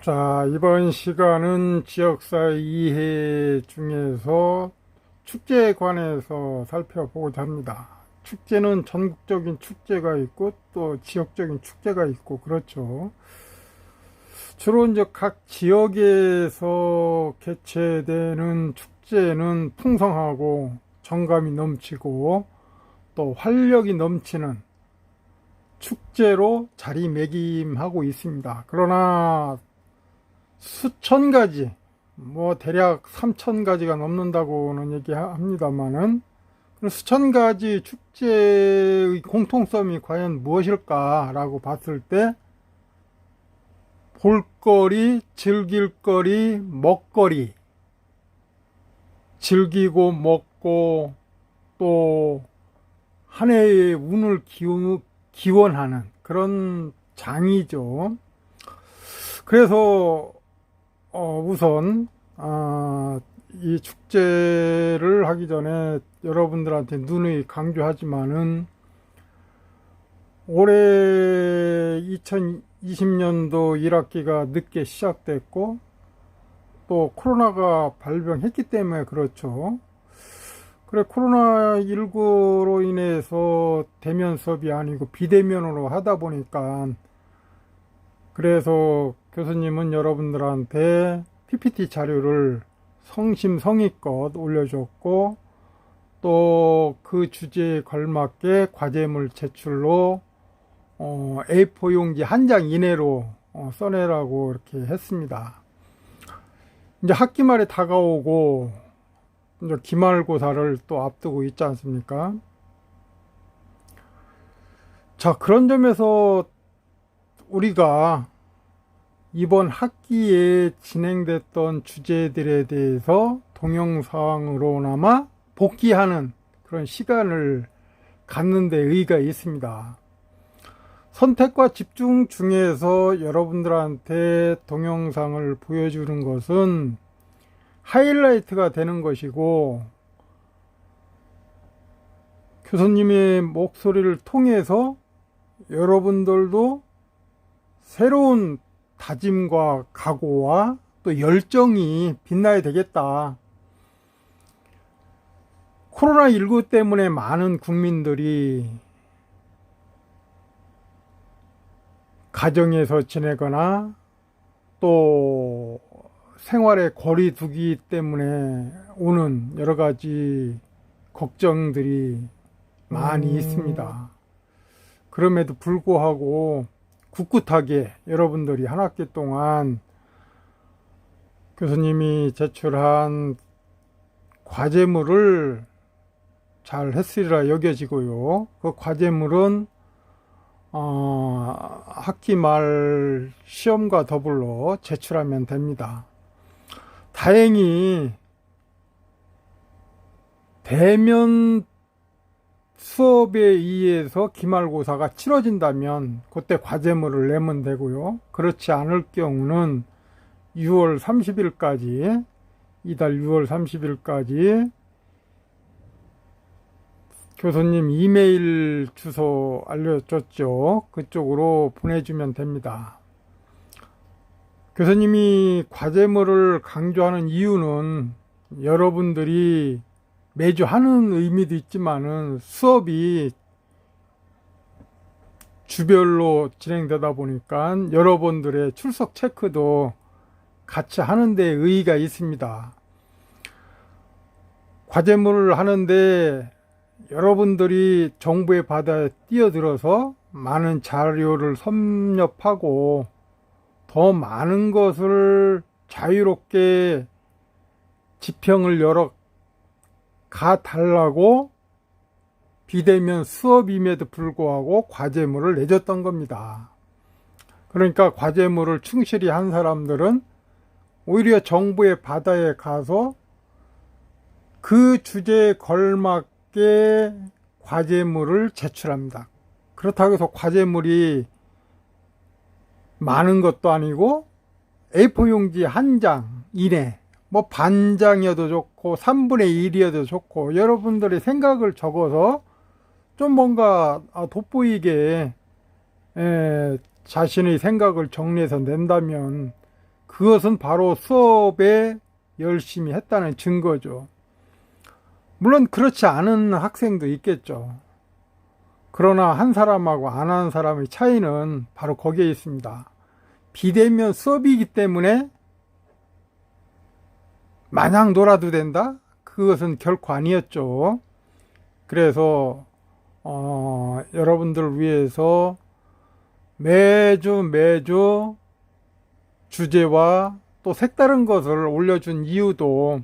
자, 이번 시간은 지역사 이해 중에서 축제에 관해서 살펴보고자 합니다. 축제는 전국적인 축제가 있고 또 지역적인 축제가 있고 그렇죠. 주로 이제 각 지역에서 개최되는 축제는 풍성하고 정감이 넘치고 또 활력이 넘치는 축제로 자리매김하고 있습니다. 그러나 수천 가지, 대략 3천 가지가 넘는다고는 얘기합니다만은, 수천 가지 축제의 공통점이 과연 무엇일까라고 봤을 때, 볼거리, 즐길거리, 먹거리, 즐기고 먹고 또 한 해의 운을 기원하는 그런 장이죠. 그래서 우선 이 축제를 하기 전에 여러분들한테 누누이 강조하지만은 올해 2020년도 1학기가 늦게 시작됐고 또 코로나가 발병했기 때문에 그렇죠. 그래, 코로나19로 인해서 대면 수업이 아니고 비대면으로 하다 보니까 그래서 교수님은 여러분들한테 PPT 자료를 성심성의껏 올려줬고 또 그 주제에 걸맞게 과제물 제출로 A4 용지 한 장 이내로 써내라고 이렇게 했습니다. 이제 학기 말에 다가오고 이제 기말고사를 또 앞두고 있지 않습니까? 자, 그런 점에서 우리가 이번 학기에 진행됐던 주제들에 대해서 동영상으로나마 복귀하는 그런 시간을 갖는 데 의의가 있습니다. 선택과 집중 중에서 여러분들한테 동영상을 보여주는 것은 하이라이트가 되는 것이고 교수님의 목소리를 통해서 여러분들도 새로운 다짐과 각오와 또 열정이 빛나야 되겠다. 코로나19 때문에 많은 국민들이 가정에서 지내거나 또 생활의 거리두기 때문에 오는 여러 가지 걱정들이 많이 있습니다. 그럼에도 불구하고 꿋꿋하게 여러분들이 한 학기 동안 교수님이 제출한 과제물을 잘 했으리라 여겨지고요. 그 과제물은 학기 말 시험과 더불어 제출하면 됩니다. 다행히 대면 수업에 의해서 기말고사가 치러진다면 그때 과제물을 내면 되고요. 그렇지 않을 경우는 6월 30일까지 이달 6월 30일까지 교수님 이메일 주소 알려줬죠. 그쪽으로 보내주면 됩니다. 교수님이 과제물을 강조하는 이유는 여러분들이 매주 하는 의미도 있지만은 수업이 주별로 진행되다 보니까 여러분들의 출석 체크도 같이 하는 데 의의가 있습니다. 과제물을 하는데 여러분들이 정부의 바다에 뛰어들어서 많은 자료를 섭렵하고 더 많은 것을 자유롭게 지평을 열어 가달라고 비대면 수업임에도 불구하고 과제물을 내줬던 겁니다. 그러니까 과제물을 충실히 한 사람들은 오히려 정부의 바다에 가서 그 주제에 걸맞게 과제물을 제출합니다. 그렇다고 해서 과제물이 많은 것도 아니고 A4 용지 한 장 이내 반장이어도 좋고 3분의 1이어도 좋고 여러분들의 생각을 적어서 좀 뭔가 돋보이게 자신의 생각을 정리해서 낸다면 그것은 바로 수업에 열심히 했다는 증거죠. 물론 그렇지 않은 학생도 있겠죠. 그러나 한 사람하고 안 하는 사람의 차이는 바로 거기에 있습니다. 비대면 수업이기 때문에 마냥 놀아도 된다? 그것은 결코 아니었죠. 그래서 여러분들을 위해서 매주 주제와 또 색다른 것을 올려준 이유도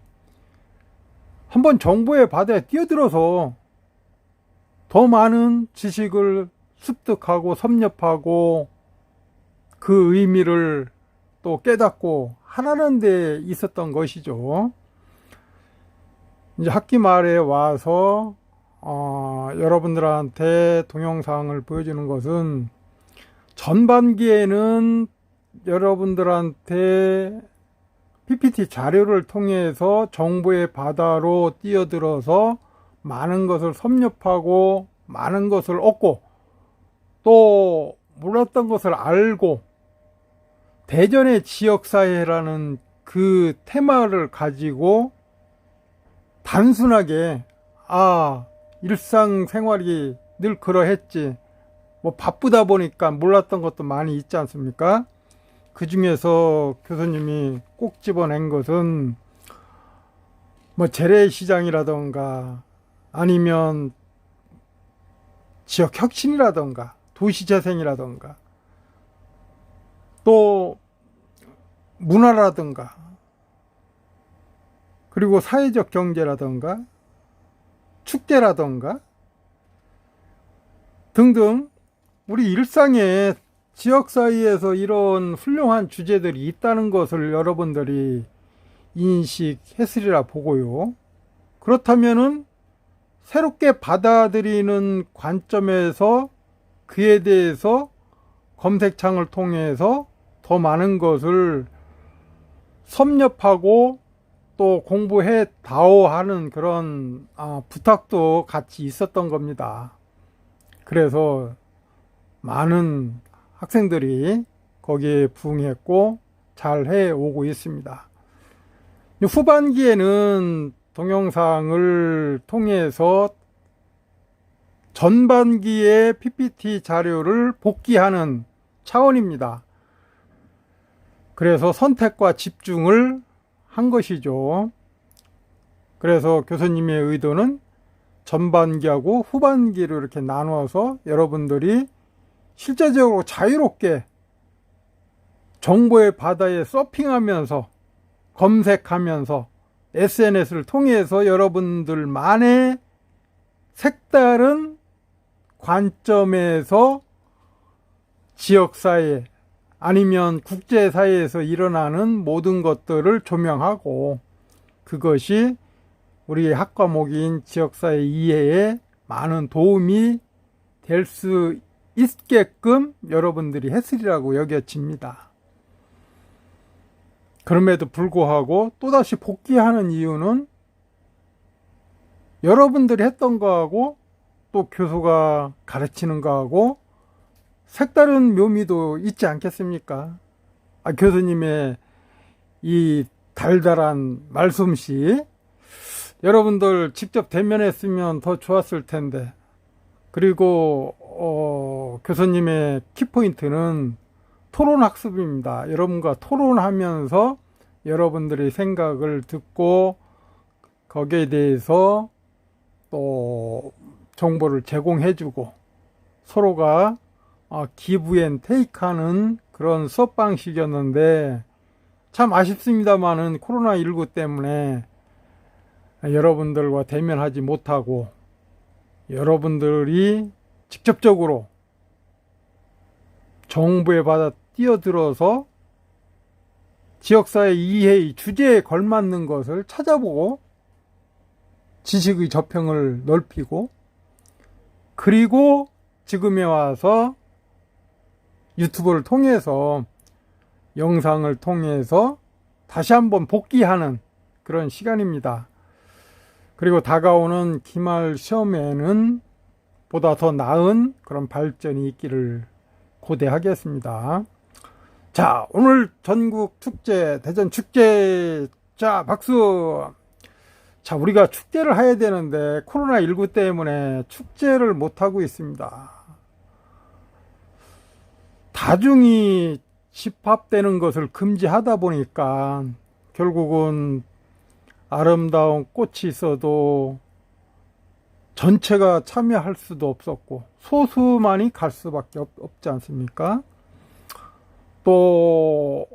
한번 정보의 바다에 뛰어들어서 더 많은 지식을 습득하고 섭렵하고 그 의미를 또 깨닫고 하라는 데 있었던 것이죠. 이제 학기 말에 와서 여러분들한테 동영상을 보여주는 것은 전반기에는 여러분들한테 PPT 자료를 통해서 정보의 바다로 뛰어들어서 많은 것을 섭렵하고 많은 것을 얻고 또 몰랐던 것을 알고 대전의 지역사회라는 그 테마를 가지고 단순하게 일상생활이 늘 그러했지 뭐 바쁘다 보니까 몰랐던 것도 많이 있지 않습니까? 그 중에서 교수님이 꼭 집어낸 것은 뭐 재래시장이라던가 아니면 지역혁신이라던가 도시재생이라던가 또 문화라든가 그리고 사회적 경제라든가 축제라든가 등등 우리 일상에 지역 사이에서 이런 훌륭한 주제들이 있다는 것을 여러분들이 인식했으리라 보고요. 그렇다면은 새롭게 받아들이는 관점에서 그에 대해서 검색창을 통해서 더 많은 것을 섭렵하고 또 공부해 다오 하는 그런 부탁도 같이 있었던 겁니다. 그래서 많은 학생들이 거기에 부응했고 잘 해오고 있습니다. 후반기에는 동영상을 통해서 전반기의 PPT 자료를 복귀하는 차원입니다. 그래서 선택과 집중을 한 것이죠. 그래서 교수님의 의도는 전반기하고 후반기로 이렇게 나누어서 여러분들이 실제적으로 자유롭게 정보의 바다에 서핑하면서 검색하면서 SNS를 통해서 여러분들만의 색다른 관점에서 지역사회 아니면 국제사회에서 일어나는 모든 것들을 조명하고 그것이 우리 학과목인 지역사회 이해에 많은 도움이 될 수 있게끔 여러분들이 했으리라고 여겨집니다. 그럼에도 불구하고 또다시 복귀하는 이유는 여러분들이 했던 거하고 또 교수가 가르치는 거하고 색다른 묘미도 있지 않겠습니까? 교수님의 이 달달한 말솜씨 여러분들 직접 대면했으면 더 좋았을 텐데 그리고 교수님의 키포인트는 토론학습입니다. 여러분과 토론하면서 여러분들의 생각을 듣고 거기에 대해서 또 정보를 제공해주고 서로가 기브앤테이크하는 그런 수업 방식이었는데 참 아쉽습니다만은 코로나19 때문에 여러분들과 대면하지 못하고 여러분들이 직접적으로 정보에 받아 뛰어들어서 지역사회 이해의 주제에 걸맞는 것을 찾아보고 지식의 저평을 넓히고 그리고 지금에 와서 유튜브를 통해서 영상을 통해서 다시 한번 복귀하는 그런 시간입니다. 그리고 다가오는 기말 시험에는 보다 더 나은 그런 발전이 있기를 고대하겠습니다. 자, 오늘 전국 축제, 대전 축제, 자, 박수! 자, 우리가 축제를 해야 되는데, 코로나19 때문에 축제를 못하고 있습니다. 다중이 집합되는 것을 금지하다 보니까, 결국은 아름다운 꽃이 있어도 전체가 참여할 수도 없었고, 소수만이 갈 수밖에 없지 않습니까? 또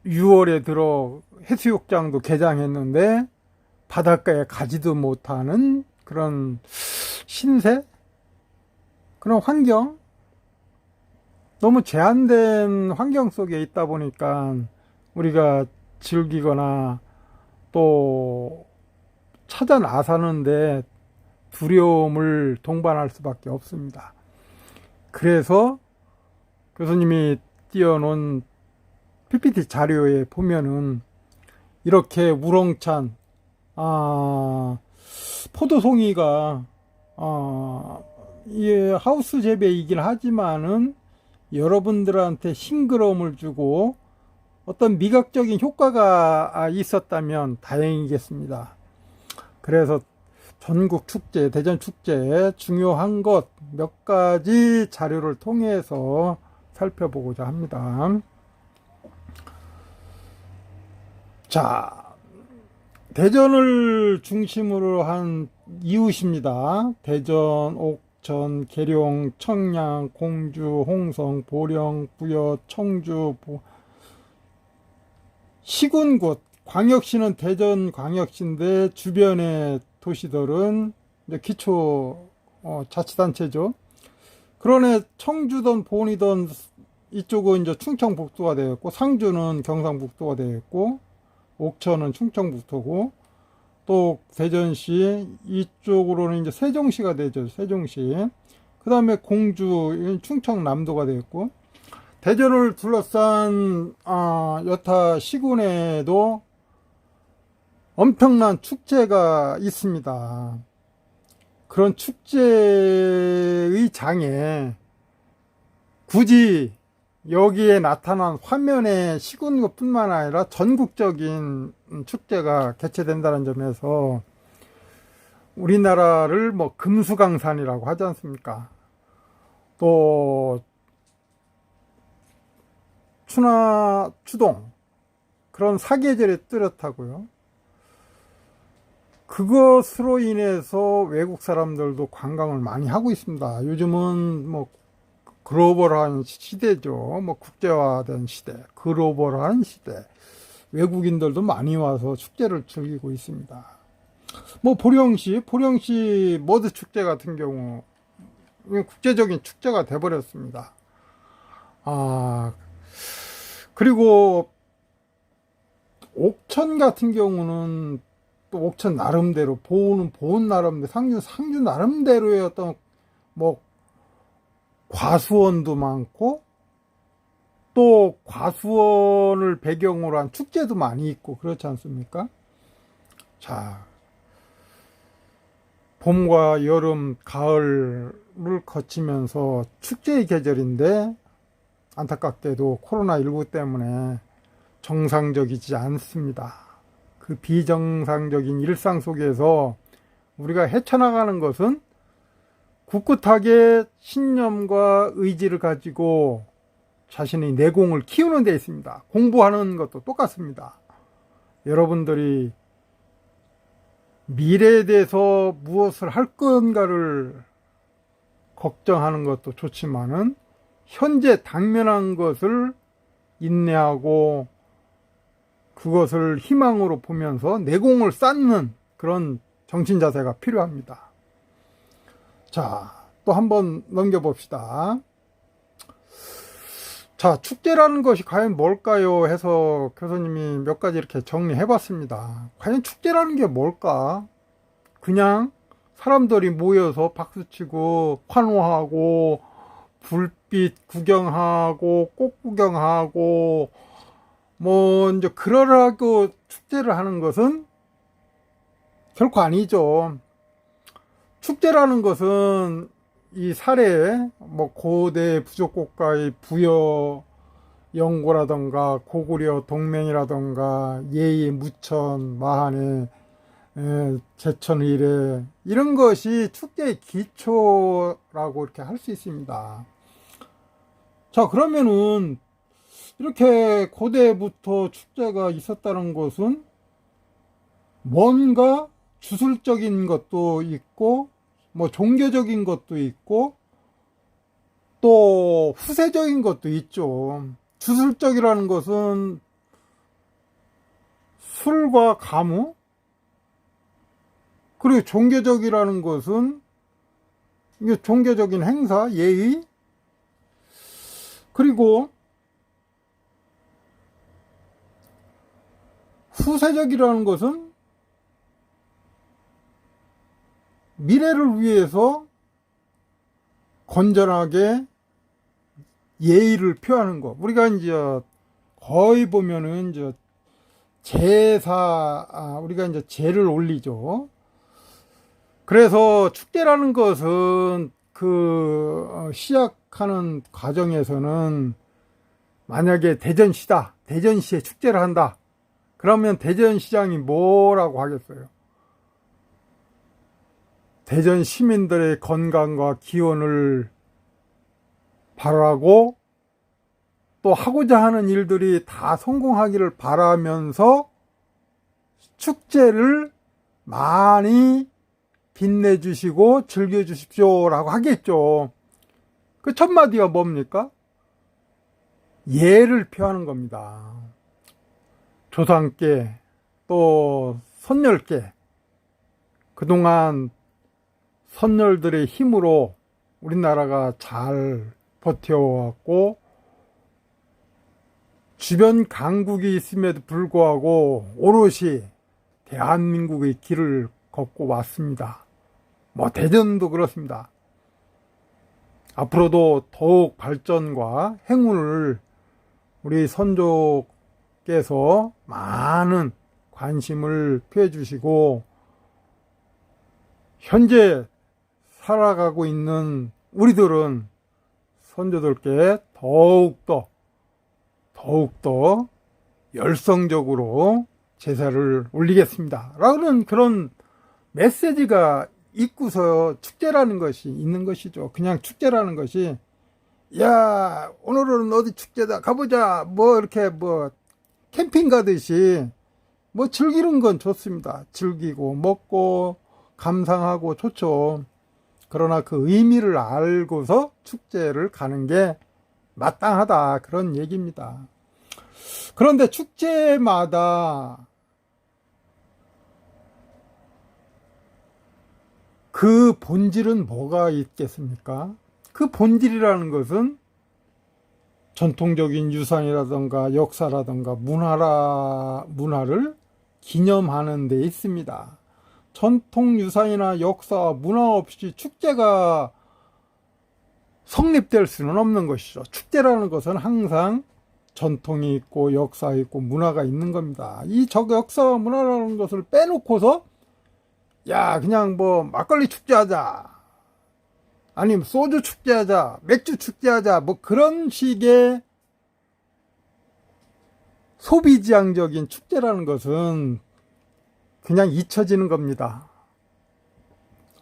6월에 들어 해수욕장도 개장했는데 바닷가에 가지도 못하는 그런 신세? 그런 환경? 너무 제한된 환경 속에 있다 보니까 우리가 즐기거나 또 찾아 나서는데 두려움을 동반할 수밖에 없습니다. 그래서 교수님이 띄워놓은 PPT 자료에 보면은 이렇게 우렁찬 포도송이가 이 하우스 재배이긴 하지만은 여러분들한테 싱그러움을 주고 어떤 미각적인 효과가 있었다면 다행이겠습니다. 그래서 전국 축제, 대전 축제에 중요한 것 몇 가지 자료를 통해서 살펴보고자 합니다. 자, 대전을 중심으로 한 이웃입니다. 대전, 옥천, 계룡, 청량, 공주, 홍성, 보령, 부여, 청주, 시군구, 광역시는 대전 광역시인데 주변의 도시들은 이제 기초 자치단체죠. 그러네 청주든 보은이든 이쪽은 이제 충청북도가 되었고, 상주는 경상북도가 되었고, 옥천은 충청북도고, 또 대전시 이쪽으로는 이제 세종시가 되죠. 세종시. 그 다음에 공주, 충청남도가 되었고, 대전을 둘러싼 여타 시군에도 엄청난 축제가 있습니다. 그런 축제의 장에 굳이 여기에 나타난 화면의 시군구뿐만 아니라 전국적인 축제가 개최된다는 점에서 우리나라를 뭐 금수강산이라고 하지 않습니까? 또 추나 추동 그런 사계절이 뚜렷하고요. 그것으로 인해서 외국 사람들도 관광을 많이 하고 있습니다. 요즘은 뭐 글로벌한 시대죠. 뭐 국제화된 시대, 글로벌한 시대. 외국인들도 많이 와서 축제를 즐기고 있습니다. 뭐 보령시 머드 축제 같은 경우 국제적인 축제가 돼버렸습니다. 그리고 옥천 같은 경우는 또 옥천 나름대로 보은 나름대로 상주 나름대로의 어떤 뭐 과수원도 많고 또 과수원을 배경으로 한 축제도 많이 있고 그렇지 않습니까? 자, 봄과 여름, 가을을 거치면서 축제의 계절인데 안타깝게도 코로나19 때문에 정상적이지 않습니다. 그 비정상적인 일상 속에서 우리가 헤쳐나가는 것은 굳굳하게 신념과 의지를 가지고 자신의 내공을 키우는 데 있습니다. 공부하는 것도 똑같습니다. 여러분들이 미래에 대해서 무엇을 할 건가를 걱정하는 것도 좋지만은 현재 당면한 것을 인내하고 그것을 희망으로 보면서 내공을 쌓는 그런 정신 자세가 필요합니다. 자, 또 한번 넘겨봅시다. 자, 축제라는 것이 과연 뭘까요? 해서 교수님이 몇 가지 이렇게 정리해 봤습니다. 과연 축제라는 게 뭘까? 그냥 사람들이 모여서 박수치고 환호하고 불빛 구경하고 꽃 구경하고 뭐 이제 그러라고 축제를 하는 것은 결코 아니죠. 축제라는 것은 이 사례 뭐 고대 부족국가의 부여 영고라던가 고구려 동맹이라던가 예의 무천 마한의 제천의례 이런 것이 축제의 기초라고 이렇게 할 수 있습니다. 자, 그러면은 이렇게 고대부터 축제가 있었다는 것은 뭔가 주술적인 것도 있고 뭐 종교적인 것도 있고 또 후세적인 것도 있죠. 주술적이라는 것은 술과 가무, 그리고 종교적이라는 것은 이게 종교적인 행사, 예의, 그리고 후세적이라는 것은 미래를 위해서 건전하게 예의를 표하는 것. 우리가 이제 거의 보면은 이제 우리가 이제 제를 올리죠. 그래서 축제라는 것은 시작하는 과정에서는 만약에 대전시다, 대전시에 축제를 한다, 그러면 대전시장이 뭐라고 하겠어요? 대전 시민들의 건강과 기원을 바라고 또 하고자 하는 일들이 다 성공하기를 바라면서 축제를 많이 빛내주시고 즐겨주십시오 라고 하겠죠. 그 첫 마디가 뭡니까? 예를 표하는 겁니다. 조상께 또 선열께 그동안 선열들의 힘으로 우리나라가 잘 버텨왔고 주변 강국이 있음에도 불구하고 오롯이 대한민국의 길을 걷고 왔습니다. 뭐 대전도 그렇습니다. 앞으로도 더욱 발전과 행운을 우리 선조께서 많은 관심을 표해 주시고 현재 살아가고 있는 우리들은 선조들께 더욱더 열성적으로 제사를 올리겠습니다 라는 그런 메시지가 있고서 축제라는 것이 있는 것이죠. 그냥 축제라는 것이 야 오늘은 어디 축제다 가보자 뭐 이렇게 뭐 캠핑 가듯이 뭐 즐기는 건 좋습니다. 즐기고 먹고 감상하고 좋죠. 그러나 그 의미를 알고서 축제를 가는 게 마땅하다 그런 얘기입니다. 그런데 축제마다 그 본질은 뭐가 있겠습니까? 그 본질이라는 것은 전통적인 유산이라든가 역사라든가 문화를 기념하는 데 있습니다. 전통 유산이나 역사, 문화 없이 축제가 성립될 수는 없는 것이죠. 축제라는 것은 항상 전통이 있고 역사 있고 문화가 있는 겁니다. 이 역사와 문화라는 것을 빼놓고서 야 그냥 뭐 막걸리 축제하자 아니면 소주 축제하자 맥주 축제하자 뭐 그런 식의 소비지향적인 축제라는 것은 그냥 잊혀지는 겁니다.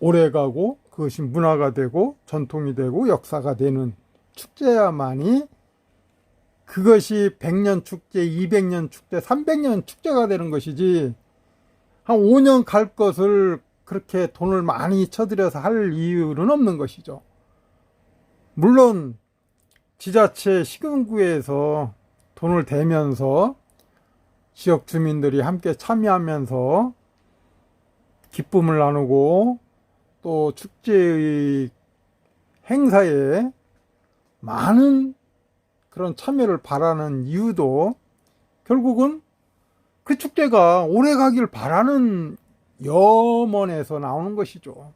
오래가고 그것이 문화가 되고 전통이 되고 역사가 되는 축제야만이 그것이 100년 축제, 200년 축제, 300년 축제가 되는 것이지 한 5년 갈 것을 그렇게 돈을 많이 쳐들여서 할 이유는 없는 것이죠. 물론 지자체 시군구에서 돈을 대면서 지역 주민들이 함께 참여하면서 기쁨을 나누고 또 축제의 행사에 많은 그런 참여를 바라는 이유도 결국은 그 축제가 오래 가길 바라는 염원에서 나오는 것이죠.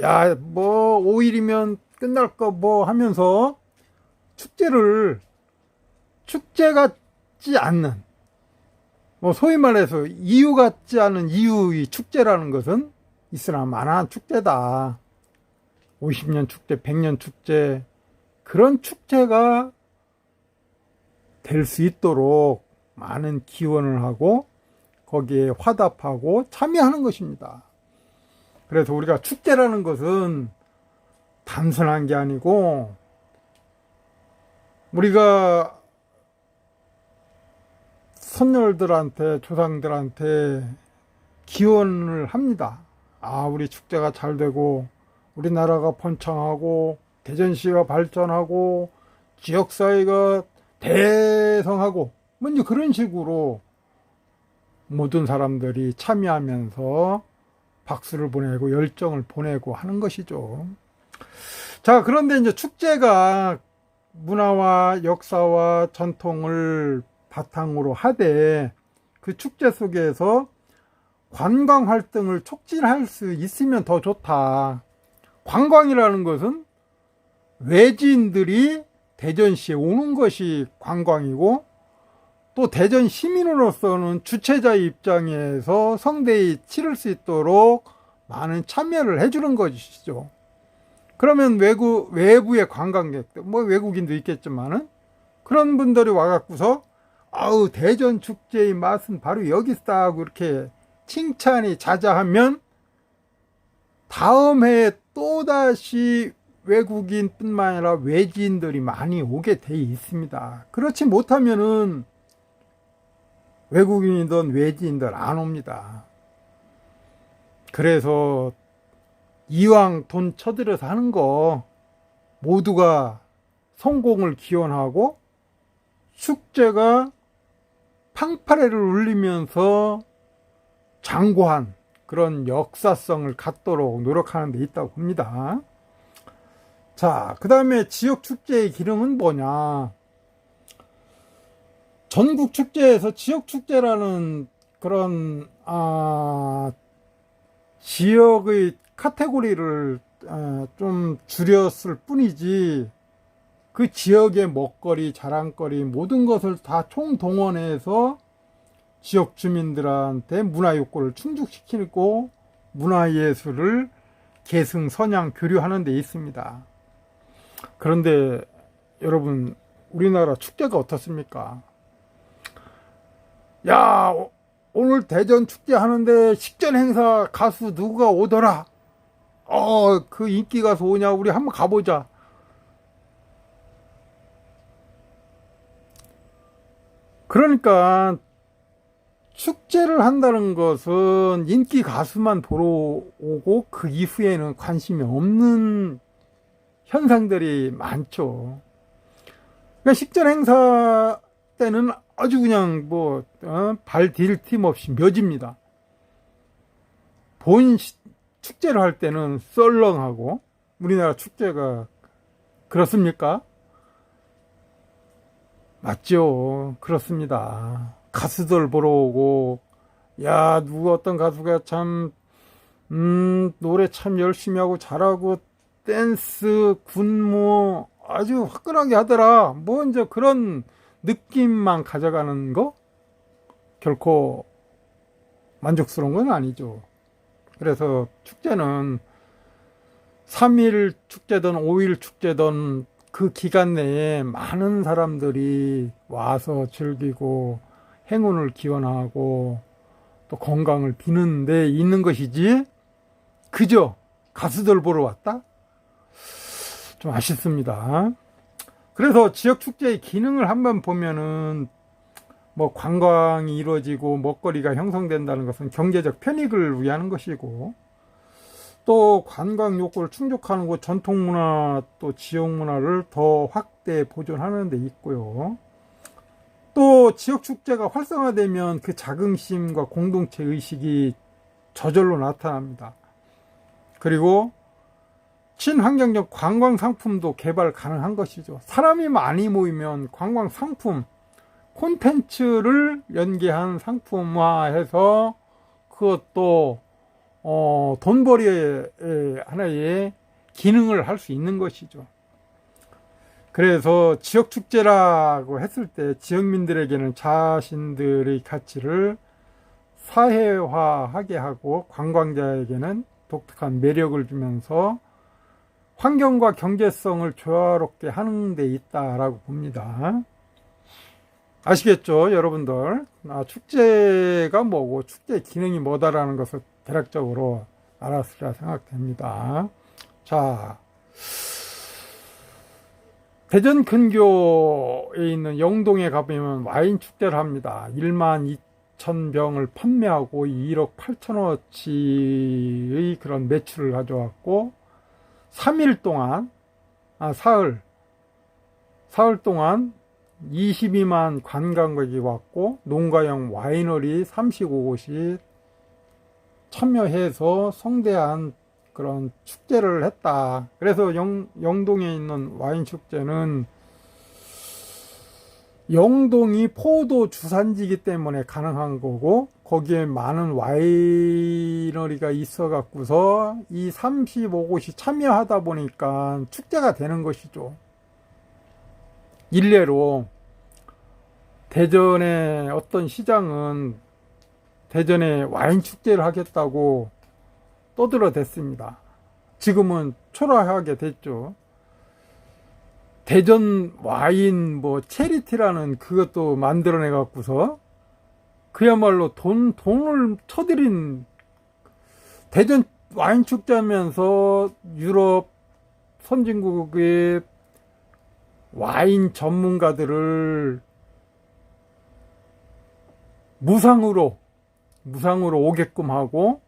야, 뭐 5일이면 끝날 거 뭐 하면서 축제 같지 않는 뭐 소위 말해서 이유 같지 않은 이유의 축제라는 것은 있으나 마나한 축제다. 50년 축제, 100년 축제 그런 축제가 될 수 있도록 많은 기원을 하고 거기에 화답하고 참여하는 것입니다. 그래서 우리가 축제라는 것은 단순한 게 아니고 우리가 선열들한테 조상들한테 기원을 합니다. 우리 축제가 잘 되고 우리나라가 번창하고 대전시가 발전하고 지역사회가 대성하고 먼저 그런 식으로 모든 사람들이 참여하면서 박수를 보내고 열정을 보내고 하는 것이죠. 자, 그런데 이제 축제가 문화와 역사와 전통을 바탕으로 하되 그 축제 속에서 관광 활동을 촉진할 수 있으면 더 좋다. 관광이라는 것은 외지인들이 대전시에 오는 것이 관광이고 또 대전 시민으로서는 주최자의 입장에서 성대히 치를 수 있도록 많은 참여를 해주는 것이죠. 그러면 외부의 관광객들, 외국인도 있겠지만은 그런 분들이 와갖고서 대전 축제의 맛은 바로 여기 있다 하고 이렇게 칭찬이 자자하면 다음 해에 또다시 외국인뿐만 아니라 외지인들이 많이 오게 돼 있습니다. 그렇지 못하면은 외국인이든 외지인들 안 옵니다. 그래서 이왕 돈 쳐들여서 하는 거 모두가 성공을 기원하고 축제가 팡파레를 울리면서 장구한 그런 역사성을 갖도록 노력하는 데 있다고 봅니다. 자, 그 다음에 지역 축제의 기능은 뭐냐? 전국 축제에서 지역 축제라는 그런 지역의 카테고리를 좀 줄였을 뿐이지 그 지역의 먹거리, 자랑거리 모든 것을 다 총동원해서 지역 주민들한테 문화욕구를 충족시키고 문화예술을 계승, 선양, 교류하는 데 있습니다. 그런데 여러분, 우리나라 축제가 어떻습니까? 야, 오늘 대전 축제 하는데 식전 행사 가수 누가 오더라. 그 인기 가수 오냐? 우리 한번 가보자. 그러니까 축제를 한다는 것은 인기 가수만 보러 오고 그 이후에는 관심이 없는 현상들이 많죠. 그러니까 식전 행사 때는 아주 그냥 발 디딜 틈 없이 묘집니다. 본 축제를 할 때는 썰렁하고 우리나라 축제가 그렇습니까? 맞죠. 그렇습니다. 가수들 보러 오고 누구 어떤 가수가 참 노래 참 열심히 하고 잘하고 댄스, 군무 아주 화끈하게 하더라. 이제 그런 느낌만 가져가는 거 결코 만족스러운 건 아니죠. 그래서 축제는 3일 축제든 5일 축제든 그 기간 내에 많은 사람들이 와서 즐기고 행운을 기원하고 또 건강을 비는 데 있는 것이지 그저 가수들 보러 왔다? 좀 아쉽습니다. 그래서 지역 축제의 기능을 한번 보면은 관광이 이루어지고 먹거리가 형성된다는 것은 경제적 편익을 위하는 것이고 또 관광 욕구를 충족하는 곳 전통 문화 또 지역 문화를 더 확대 보존하는 데 있고요. 또 지역 축제가 활성화되면 그 자긍심과 공동체 의식이 저절로 나타납니다. 그리고 친환경적 관광 상품도 개발 가능한 것이죠. 사람이 많이 모이면 관광 상품, 콘텐츠를 연계한 상품화해서 그것도 돈벌이의 하나의 기능을 할 수 있는 것이죠. 그래서 지역축제라고 했을 때 지역민들에게는 자신들의 가치를 사회화하게 하고 관광자에게는 독특한 매력을 주면서 환경과 경제성을 조화롭게 하는 데 있다라고 봅니다. 아시겠죠, 여러분들? 축제가 뭐고 축제 기능이 뭐다라는 것을 대략적으로 알았으리라 생각됩니다. 자, 대전 근교에 있는 영동에 가보면 와인 축제를 합니다. 1만 2천 병을 판매하고 1억 8천어치의 그런 매출을 가져왔고 3일 동안 사흘 동안 22만 관광객이 왔고 농가용 와이너리 35곳이 참여해서 성대한 그런 축제를 했다. 그래서 영동에 있는 와인 축제는 영동이 포도 주산지이기 때문에 가능한 거고 거기에 많은 와이너리가 있어 갖고서 이 35곳이 참여하다 보니까 축제가 되는 것이죠. 일례로 대전의 어떤 시장은 대전에 와인 축제를 하겠다고 떠들어댔습니다. 지금은 초라하게 됐죠. 대전 와인 체리티라는 그것도 만들어내 갖고서 그야말로 돈을 쳐들인 대전 와인 축제하면서 유럽 선진국의 와인 전문가들을 무상으로 오게끔 하고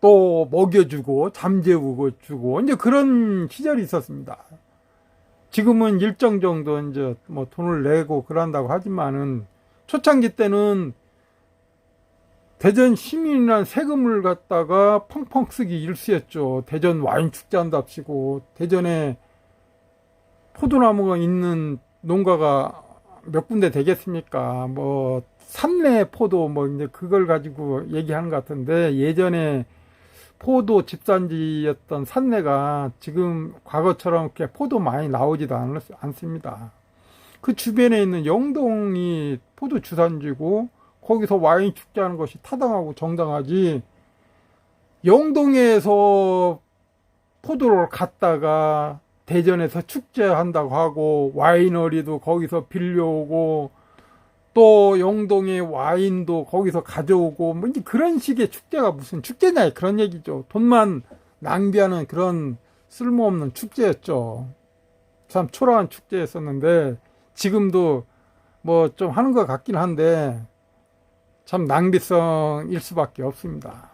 또 먹여주고 잠재우고 주고 이제 그런 시절이 있었습니다. 지금은 일정 정도 이제 돈을 내고 그런다고 하지만은 초창기 때는 대전 시민이란 세금을 갖다가 펑펑 쓰기 일쑤였죠. 대전 와인 축제 한답시고 대전에 포도나무가 있는 농가가 몇 군데 되겠습니까? 산내 포도 이제 그걸 가지고 얘기하는 것 같은데 예전에 포도 집산지였던 산내가 지금 과거처럼 이렇게 포도 많이 나오지도 않습니다. 그 주변에 있는 영동이 포도 주산지고 거기서 와인 축제하는 것이 타당하고 정당하지. 영동에서 포도를 갖다가 대전에서 축제한다고 하고 와이너리도 거기서 빌려오고 또 영동의 와인도 거기서 가져오고 이제 그런 식의 축제가 무슨 축제냐 그런 얘기죠. 돈만 낭비하는 그런 쓸모없는 축제였죠. 참 초라한 축제였었는데 지금도 좀 하는 것 같긴 한데 참 낭비성일 수밖에 없습니다.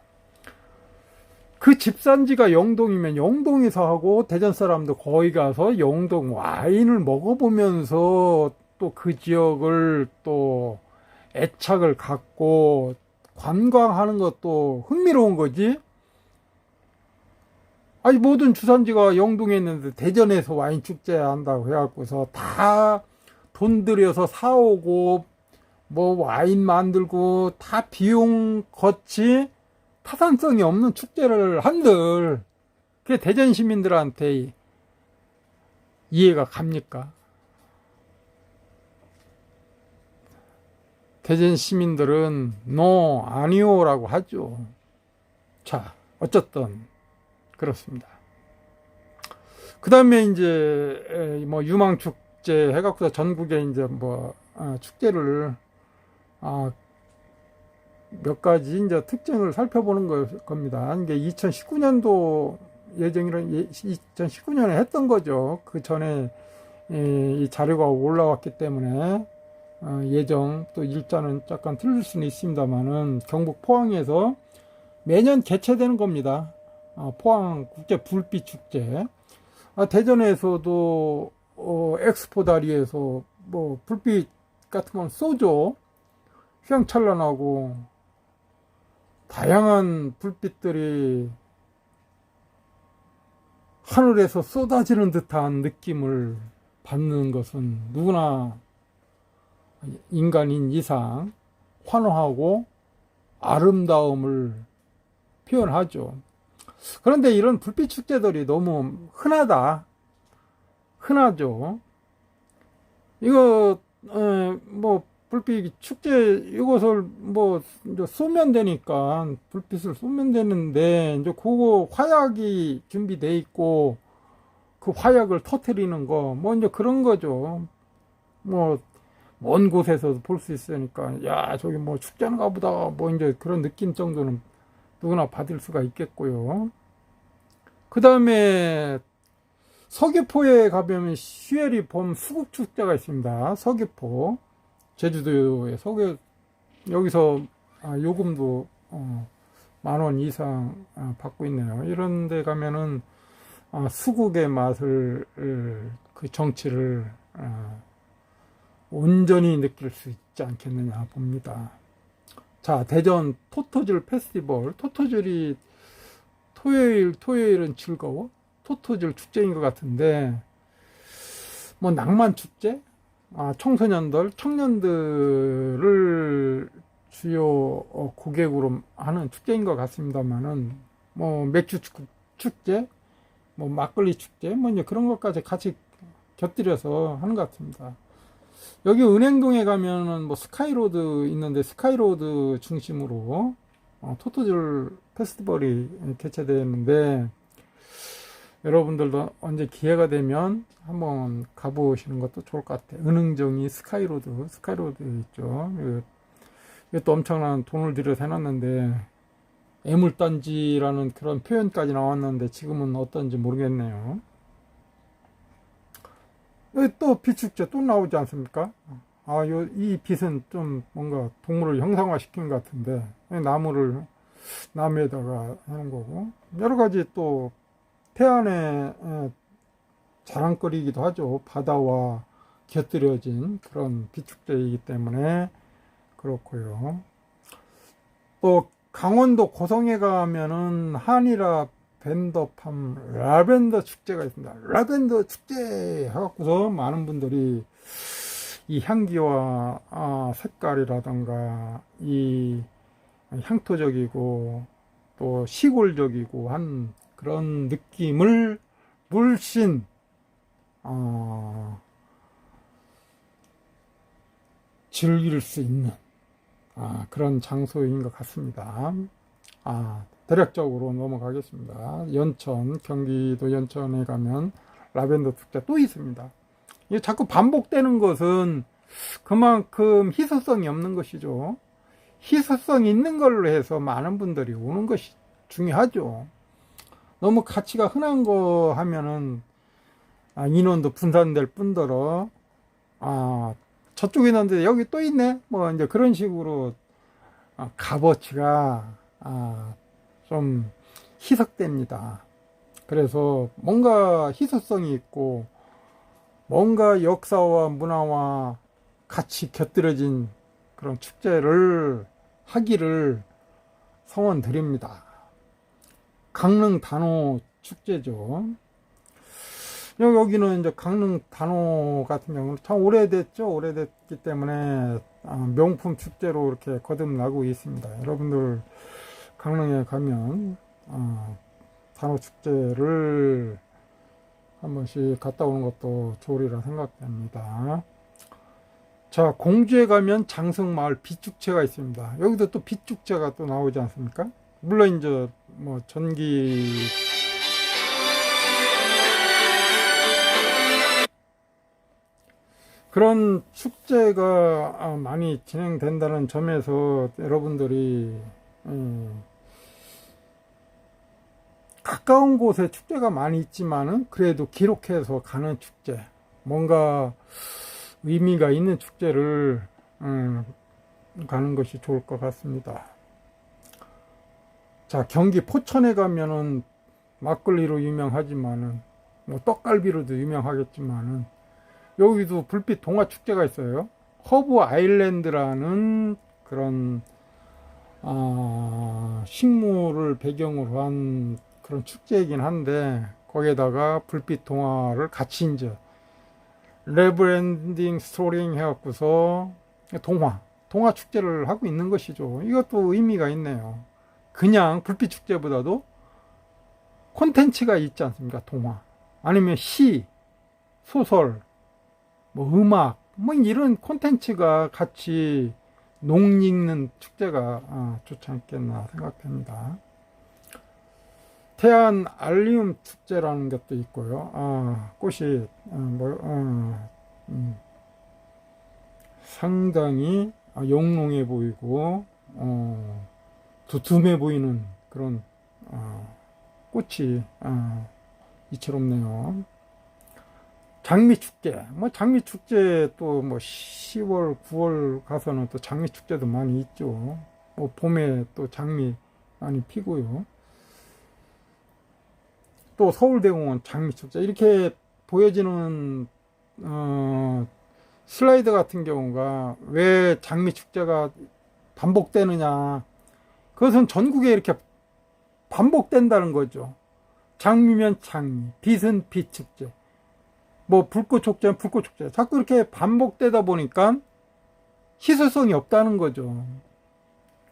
그 집산지가 영동이면 영동에서 하고 대전 사람도 거기 가서 영동 와인을 먹어보면서 또 그 지역을 또 애착을 갖고 관광하는 것도 흥미로운 거지. 아니 모든 주산지가 영동에 있는데 대전에서 와인 축제 한다고 해갖고서 다 돈 들여서 사오고 와인 만들고 다 비용 거치 타산성이 없는 축제를 한들 그게 대전 시민들한테 이해가 갑니까? 대전 시민들은 노, 아니오 라고 하죠. 자, 어쨌든 그렇습니다. 그 다음에 이제 유망축제 해갖고 전국에 이제 축제를 몇 가지 이제 특징을 살펴보는 겁니다. 이게 2019년도 예정이라 2019년에 했던 거죠. 그 전에 이 자료가 올라왔기 때문에 예정 또 일자는 약간 틀릴 수는 있습니다만은 경북 포항에서 매년 개최되는 겁니다. 포항 국제 불빛 축제. 대전에서도 엑스포 다리에서 불빛 같은 건 쏘죠. 휘황찬란하고 다양한 불빛들이 하늘에서 쏟아지는 듯한 느낌을 받는 것은 누구나 인간인 이상 환호하고 아름다움을 표현하죠. 그런데 이런 불빛 축제들이 너무 흔하죠. 이거 불빛 축제 이것을 이제 쏘면 되니까 불빛을 쏘면 되는데 이제 그거 화약이 준비돼 있고 그 화약을 터뜨리는 거 이제 그런 거죠. 먼 곳에서 볼 수 있으니까, 야, 저기 뭐 축제인가 보다, 뭐 이제 그런 느낌 정도는 누구나 받을 수가 있겠고요. 그 다음에 서귀포에 가보면 시웰이 봄 수국 축제가 있습니다. 서귀포. 제주도에 여기서 요금도 10,000원 이상 받고 있네요. 이런 데 가면은 수국의 맛을, 그 정치를 온전히 느낄 수 있지 않겠느냐 봅니다. 자, 대전 토토즐 페스티벌. 토토즐이 토요일은 즐거워? 토토즐 축제인 것 같은데, 뭐 낭만 축제? 청년들을 주요 고객으로 하는 축제인 것 같습니다만은, 뭐 맥주 축제, 뭐 막걸리 축제, 뭐 이제 그런 것까지 같이 곁들여서 하는 것 같습니다. 여기 은행동에 가면은 뭐 스카이로드 있는데, 스카이로드 중심으로 토토즐 페스티벌이 개최되는데, 여러분들도 언제 기회가 되면 한번 가보시는 것도 좋을 것 같아요. 은흥정이 스카이로드 있죠. 이것도 엄청난 돈을 들여서 해놨는데, 애물단지라는 그런 표현까지 나왔는데, 지금은 어떤지 모르겠네요. 여기 또 빛축제 또 나오지 않습니까? 이 빛은 좀 뭔가 동물을 형상화시킨 것 같은데, 나무에다가 하는 거고, 여러 가지 또 태안의 자랑거리이기도 하죠. 바다와 곁들여진 그런 비축제이기 때문에 그렇고요. 또 강원도 고성에 가면은 한일아 벤더팜 라벤더 축제가 있습니다. 라벤더 축제 해갖고서 많은 분들이 이 향기와 색깔이라던가 이 향토적이고 또 시골적이고 한 그런 느낌을 물씬 즐길 수 있는 그런 장소인 것 같습니다. 대략적으로 넘어가겠습니다. 경기도 연천에 가면 라벤더 축제 또 있습니다. 이게 자꾸 반복되는 것은 그만큼 희소성이 없는 것이죠. 희소성이 있는 걸로 해서 많은 분들이 오는 것이 중요하죠. 너무 가치가 흔한 거 하면은 인원도 분산될 뿐더러 저쪽에 있는데 여기 또 있네 뭐 이제 그런 식으로 값어치가 좀 희석됩니다. 그래서 뭔가 희소성이 있고 뭔가 역사와 문화와 같이 곁들여진 그런 축제를 하기를 성원드립니다. 강릉 단오 축제죠. 여기는 이제 강릉 단오 같은 경우는 참 오래됐죠. 오래됐기 때문에 명품 축제로 이렇게 거듭나고 있습니다. 여러분들 강릉에 가면 단오 축제를 한 번씩 갔다 오는 것도 좋으리라 생각됩니다. 자, 공주에 가면 장성마을 빛축제가 있습니다. 여기도 또 빛축제가 또 나오지 않습니까? 물론 이제 뭐 전기 그런 축제가 많이 진행된다는 점에서 여러분들이 가까운 곳에 축제가 많이 있지만은 그래도 기록해서 가는 축제, 뭔가 의미가 있는 축제를 가는 것이 좋을 것 같습니다. 자, 경기 포천에 가면은 막걸리로 유명하지만은 뭐 떡갈비로도 유명하겠지만은 여기도 불빛 동화 축제가 있어요. 허브 아일랜드라는 그런 식물을 배경으로 한 그런 축제이긴 한데 거기에다가 불빛 동화를 같이 이제 레브랜딩 스토링 해갖고서 동화 축제를 하고 있는 것이죠. 이것도 의미가 있네요. 그냥 불빛 축제보다도 콘텐츠가 있지 않습니까? 동화 아니면 시, 소설, 뭐 음악, 뭐 이런 콘텐츠가 같이 녹익는 축제가 좋지 않겠나 생각됩니다. 태안 알리움 축제라는 것도 있고요. 꽃이 상당히 영롱해 보이고 두툼해 보이는 그런 꽃이 이채롭네요. 장미축제, 뭐 장미축제 또 뭐 10월, 9월 가서는 또 장미축제도 많이 있죠. 뭐 봄에 또 장미 많이 피고요. 또 서울대공원 장미축제 이렇게 보여지는 슬라이드 같은 경우가 왜 장미축제가 반복되느냐, 그것은 전국에 이렇게 반복된다는 거죠. 장미면 장미, 빛은 빛축제, 뭐 불꽃축제는 불꽃축제, 자꾸 이렇게 반복되다 보니까 희소성이 없다는 거죠.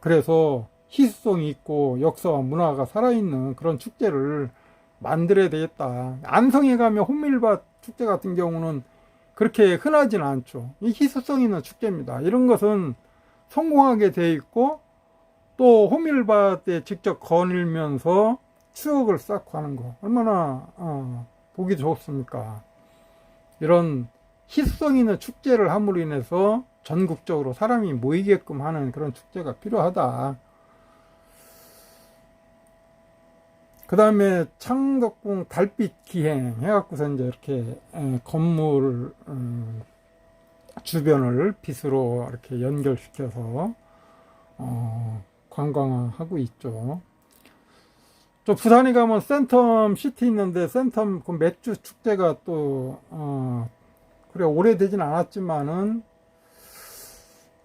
그래서 희소성이 있고 역사와 문화가 살아있는 그런 축제를 만들어야 되겠다. 안성에 가면 혼밀밭 축제 같은 경우는 그렇게 흔하지는 않죠. 이 희소성 있는 축제입니다. 이런 것은 성공하게 돼 있고 또 혼밀밭에 직접 거닐면서 추억을 쌓고 하는 거 얼마나 보기 좋습니까? 이런 희소성 있는 축제를 함으로 인해서 전국적으로 사람이 모이게끔 하는 그런 축제가 필요하다. 그 다음에 창덕궁 달빛 기행 해갖고서 이제 이렇게 건물 주변을 빛으로 이렇게 연결시켜서 관광하고 있죠. 또 부산에 가면 센텀 시티 있는데 센텀 그 맥주 축제가 또 그래 오래되진 않았지만은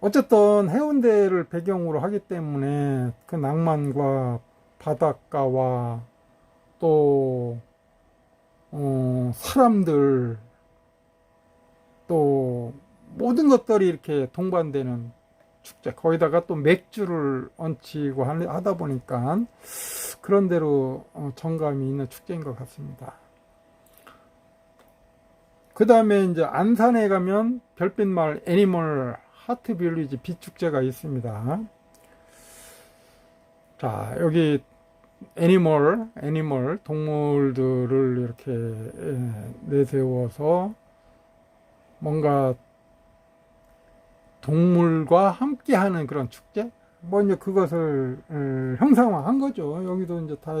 어쨌든 해운대를 배경으로 하기 때문에 그 낭만과 바닷가와 또 사람들 또 모든 것들이 이렇게 동반되는 축제, 거기다가 또 맥주를 얹히고 하다 보니까 그런 대로 정감이 있는 축제인 것 같습니다. 그 다음에 이제 안산에 가면 별빛마을 애니멀 하트 빌리지 빛축제가 있습니다. 자, 여기 애니멀 동물들을 이렇게 내세워서 뭔가 동물과 함께하는 그런 축제? 뭐 이제 그것을 형상화한 거죠. 여기도 이제 다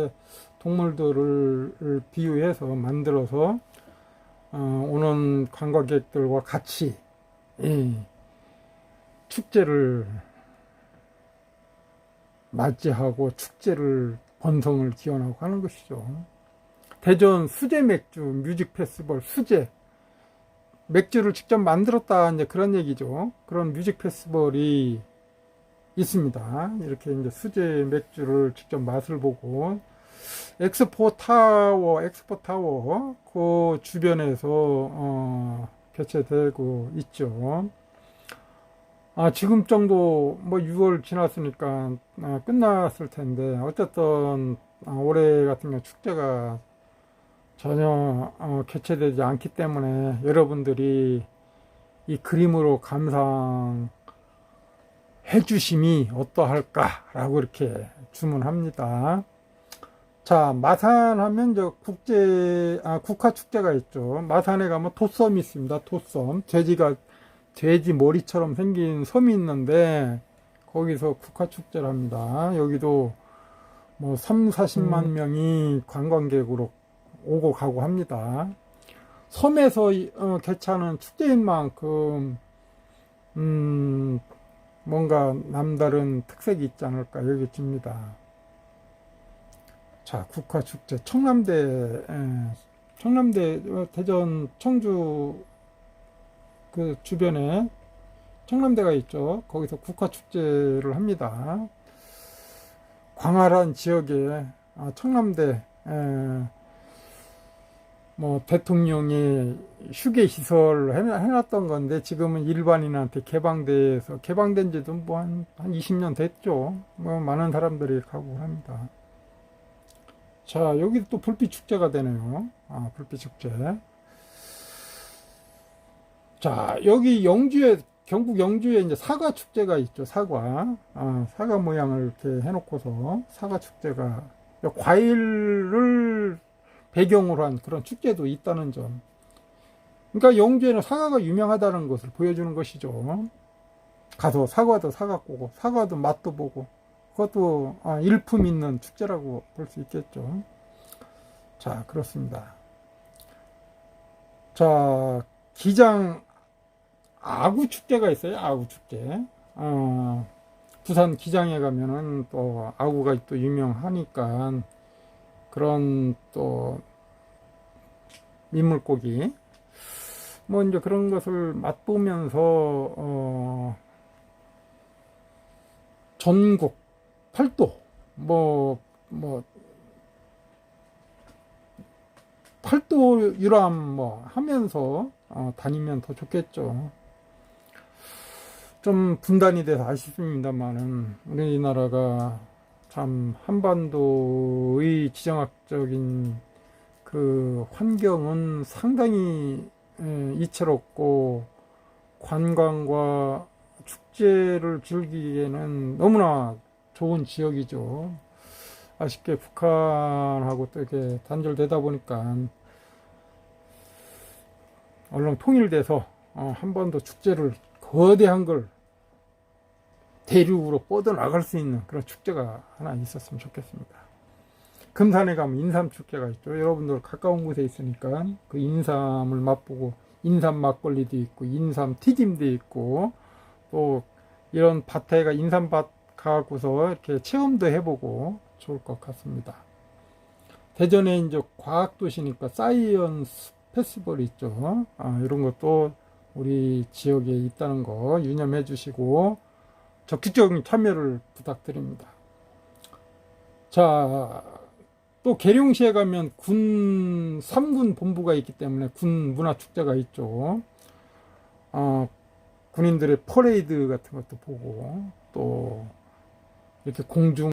동물들을 비유해서 만들어서 오는 관광객들과 같이 축제를 맞이하고 축제를 번성을 기원하고 하는 것이죠. 대전 수제 맥주 뮤직 페스티벌 수제 맥주를 직접 만들었다 이제 그런 얘기죠. 그런 뮤직 페스티벌이 있습니다. 이렇게 이제 수제 맥주를 직접 맛을 보고 엑스포 타워 그 주변에서 개최되고 있죠. 지금 정도 뭐 6월 지났으니까 끝났을 텐데 어쨌든 올해 같은 경우 축제가 전혀 개최되지 않기 때문에 여러분들이 이 그림으로 감상해 주심이 어떠할까라고 이렇게 주문합니다. 자, 마산 하면 저 국화 축제가 있죠. 마산에 가면 토섬이 있습니다. 토섬. 돼지 머리처럼 생긴 섬이 있는데 거기서 국화 축제를 합니다. 여기도 뭐 40만 명이 관광객으로 오고 가고 합니다. 섬에서 개최하는 축제인 만큼 뭔가 남다른 특색이 있지 않을까 여겨집니다. 자, 국화축제 청남대 대전 청주 그 주변에 청남대가 있죠. 거기서 국화축제를 합니다. 광활한 지역에 청남대 뭐 대통령이 휴게 시설 해놨던 건데 지금은 일반인한테 개방된 지도 뭐 한 20년 됐죠. 뭐 많은 사람들이 가고 합니다. 자, 여기 또 불빛 축제가 되네요. 불빛 축제. 자, 여기 경북 영주에 이제 사과 축제가 있죠. 사과 모양을 이렇게 해놓고서 사과 축제가 과일을 배경으로 한 그런 축제도 있다는 점. 그러니까 영주에는 사과가 유명하다는 것을 보여주는 것이죠. 가서 사과도 사갖고 오고, 사과도 맛도 보고, 그것도 일품 있는 축제라고 볼 수 있겠죠. 자, 그렇습니다. 자, 기장 아구 축제가 있어요. 아구 축제. 부산 기장에 가면은 또 아구가 또 유명하니까 그런 또 민물고기 뭐 이제 그런 것을 맛보면서 전국 팔도 뭐 팔도 유람 뭐 하면서 다니면 더 좋겠죠. 좀 분단이 돼서 아쉽습니다만은 우리나라가 참 한반도의 지정학적인 그 환경은 상당히 이채롭고 관광과 축제를 즐기기에는 너무나 좋은 지역이죠. 아쉽게 북한하고 또 이렇게 단절되다 보니까 얼른 통일돼서 한반도 축제를 거대한 걸 대륙으로 뻗어나갈 수 있는 그런 축제가 하나 있었으면 좋겠습니다. 금산에 가면 인삼축제가 있죠. 여러분들 가까운 곳에 있으니까 그 인삼을 맛보고 인삼 막걸리도 있고 인삼 튀김도 있고 또 이런 밭에가 인삼밭 가고서 이렇게 체험도 해보고 좋을 것 같습니다. 대전에 이제 과학도시니까 사이언스 페스티벌이 있죠. 이런 것도 우리 지역에 있다는 거 유념해 주시고 적극적인 참여를 부탁드립니다. 자, 또 계룡시에 가면 군 3군 본부가 있기 때문에 군 문화축제가 있죠. 군인들의 퍼레이드 같은 것도 보고 또 이렇게 공중